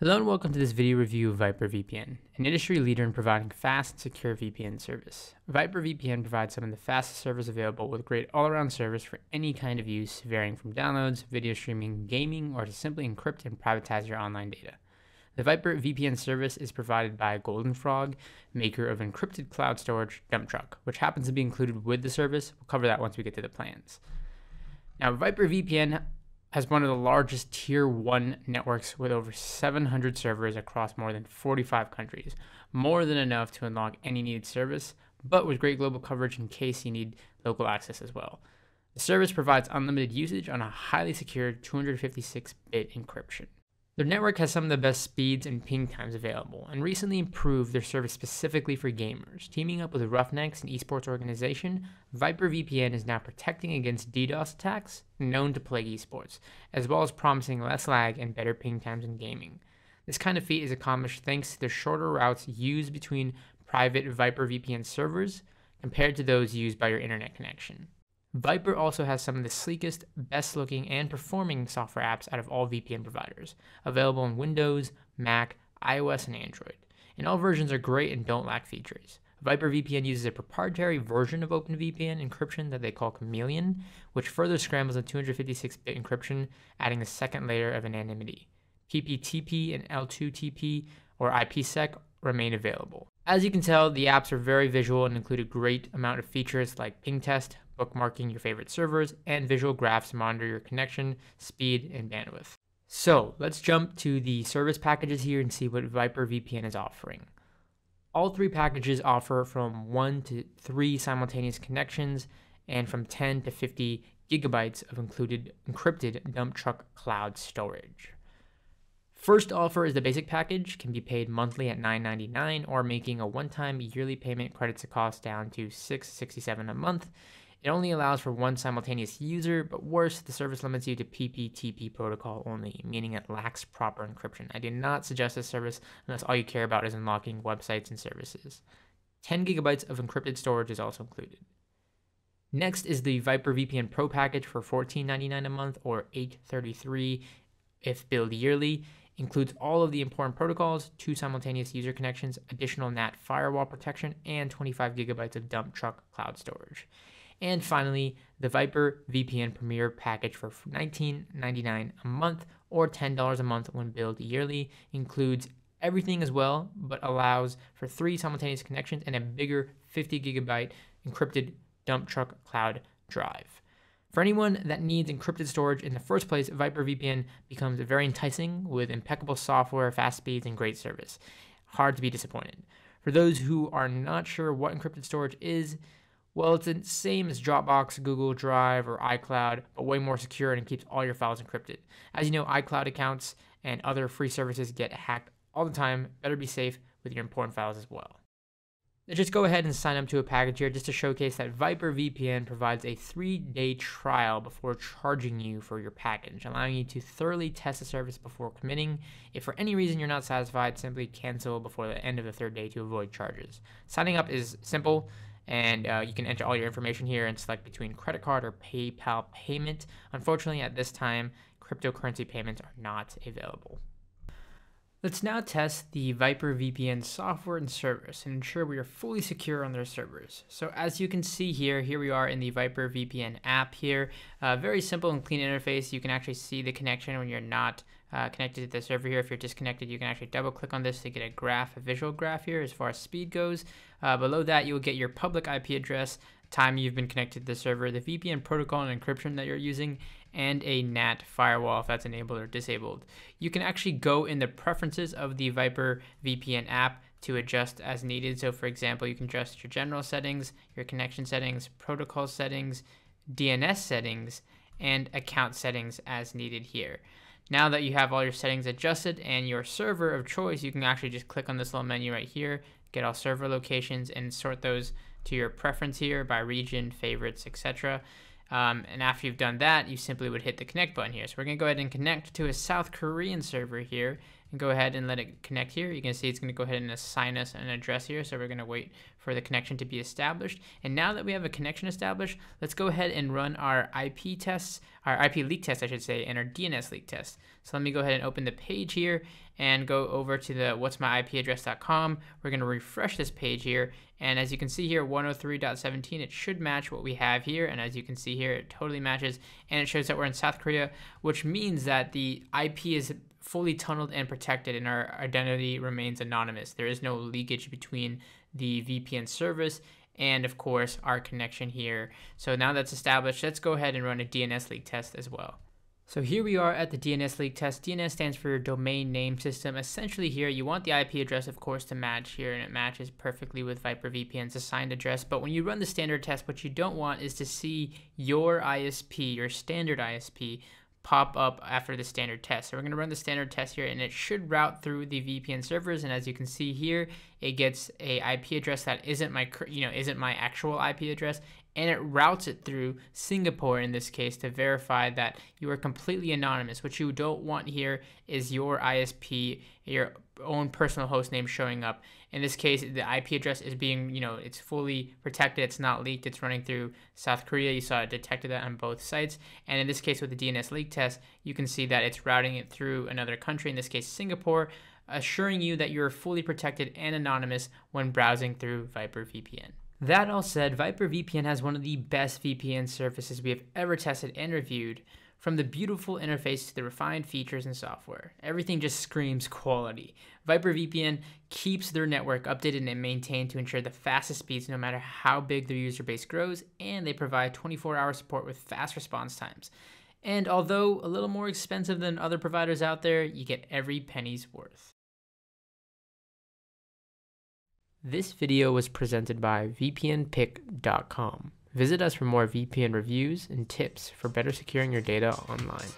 Hello and welcome to this video review of VyprVPN, an industry leader in providing fast and secure VPN service. VyprVPN provides some of the fastest servers available with great all-around service for any kind of use, varying from downloads, video streaming, gaming, or to simply encrypt and privatize your online data. The VyprVPN service is provided by Golden Frog, maker of encrypted cloud storage DumpTruck, which happens to be included with the service. We'll cover that once we get to the plans. Now, VyprVPN has one of the largest Tier 1 networks with over 700 servers across more than 45 countries, more than enough to unlock any needed service, but with great global coverage in case you need local access as well. The service provides unlimited usage on a highly secure 256-bit encryption. Their network has some of the best speeds and ping times available, and recently improved their service specifically for gamers. Teaming up with Roughnecks, an esports organization, VyprVPN is now protecting against DDoS attacks known to plague esports, as well as promising less lag and better ping times in gaming. This kind of feat is accomplished thanks to the shorter routes used between private VyprVPN servers compared to those used by your internet connection. Vypr also has some of the sleekest, best looking, and performing software apps out of all VPN providers, available on Windows, Mac, iOS, and Android. And all versions are great and don't lack features. VyprVPN uses a proprietary version of OpenVPN encryption that they call Chameleon, which further scrambles the 256-bit encryption, adding a second layer of anonymity. PPTP and L2TP or IPsec remain available. As you can tell, the apps are very visual and include a great amount of features like ping test, bookmarking your favorite servers, and visual graphs to monitor your connection, speed, and bandwidth. So let's jump to the service packages here and see what VyprVPN is offering. All three packages offer from 1 to 3 simultaneous connections and from 10 to 50 gigabytes of included encrypted DumpTruck cloud storage. First offer is the basic package, can be paid monthly at $9.99 or making a one-time yearly payment credits the cost down to $6.67 a month. It only allows for one simultaneous user, but worse, the service limits you to PPTP protocol only, meaning it lacks proper encryption. I do not suggest this service unless all you care about is unlocking websites and services. 10 gigabytes of encrypted storage is also included. Next is the VyprVPN Pro package for $14.99 a month or $8.33 if billed yearly. Includes all of the important protocols, 2 simultaneous user connections, additional NAT firewall protection, and 25 gigabytes of DumpTruck cloud storage. And finally, the VyprVPN Premier package for $19.99 a month or $10 a month when billed yearly includes everything as well, but allows for 3 simultaneous connections and a bigger 50 gigabyte encrypted DumpTruck cloud drive. For anyone that needs encrypted storage in the first place, VyprVPN becomes very enticing with impeccable software, fast speeds, and great service. Hard to be disappointed. For those who are not sure what encrypted storage is, well, it's the same as Dropbox, Google Drive, or iCloud, but way more secure and keeps all your files encrypted. As you know, iCloud accounts and other free services get hacked all the time. Better be safe with your important files as well. Just go ahead and sign up to a package here just to showcase that VyprVPN provides a 3-day trial before charging you for your package, allowing you to thoroughly test the service before committing. If for any reason you're not satisfied, simply cancel before the end of the 3rd day to avoid charges. Signing up is simple, and you can enter all your information here and select between credit card or PayPal payment. Unfortunately, at this time, cryptocurrency payments are not available. Let's now test the VyprVPN software and service and ensure we are fully secure on their servers. So as you can see here we are in the VyprVPN app here. Very simple and clean interface. You can actually see the connection when you're not connected to the server here. If you're disconnected, you can actually double click on this to get a visual graph here as far as speed goes. Below that, you'll get your public IP address, time you've been connected to the server, the VPN protocol and encryption that you're using, and a NAT firewall if that's enabled or disabled. You can actually go in the preferences of the VyprVPN app to adjust as needed. So for example, you can adjust your general settings, your connection settings, protocol settings, DNS settings, and account settings as needed here. Now that you have all your settings adjusted and your server of choice, you can actually just click on this little menu right here, get all server locations and sort those to your preference here by region, favorites, etc. And after you've done that, you simply would hit the connect button here. So we're going to go ahead and connect to a South Korean server here and go ahead and let it connect here. You can see it's going to go ahead and assign us an address here. So we're going to wait for the connection to be established. And now that we have a connection established, let's go ahead and run our IP tests, our IP leak test, I should say, and our DNS leak test. So let me go ahead and open the page here and go over to the what'smyipaddress.com. We're going to refresh this page here. And as you can see here, 103.17, it should match what we have here. And as you can see here, it totally matches. And it shows that we're in South Korea, which means that the IP is fully tunneled and protected and our identity remains anonymous. There is no leakage between the VPN service and of course our connection here. So now that's established, let's go ahead and run a DNS leak test as well. So here we are at the DNS leak test. DNS stands for your domain name system. Essentially here, you want the IP address, of course, to match here, and it matches perfectly with VyprVPN's assigned address. But when you run the standard test, what you don't want is to see your ISP, your standard ISP, pop up after the standard test. So we're going to run the standard test here, and it should route through the VPN servers. And as you can see here, it gets a IP address that isn't my actual IP address, and it routes it through Singapore in this case to verify that you are completely anonymous. What you don't want here is your ISP, your own personal host name showing up. In this case, the IP address is being, it's fully protected. It's not leaked. It's running through South Korea. You saw it detected that on both sites. And in this case, with the DNS leak test, you can see that it's routing it through another country, in this case, Singapore, assuring you that you're fully protected and anonymous when browsing through VyprVPN. That all said, VyprVPN has one of the best VPN services we have ever tested and reviewed. From the beautiful interface to the refined features and software, everything just screams quality. VyprVPN keeps their network updated and maintained to ensure the fastest speeds no matter how big their user base grows, and they provide 24-hour support with fast response times. And although a little more expensive than other providers out there, you get every penny's worth. This video was presented by VPNPick.com. Visit us for more VPN reviews and tips for better securing your data online.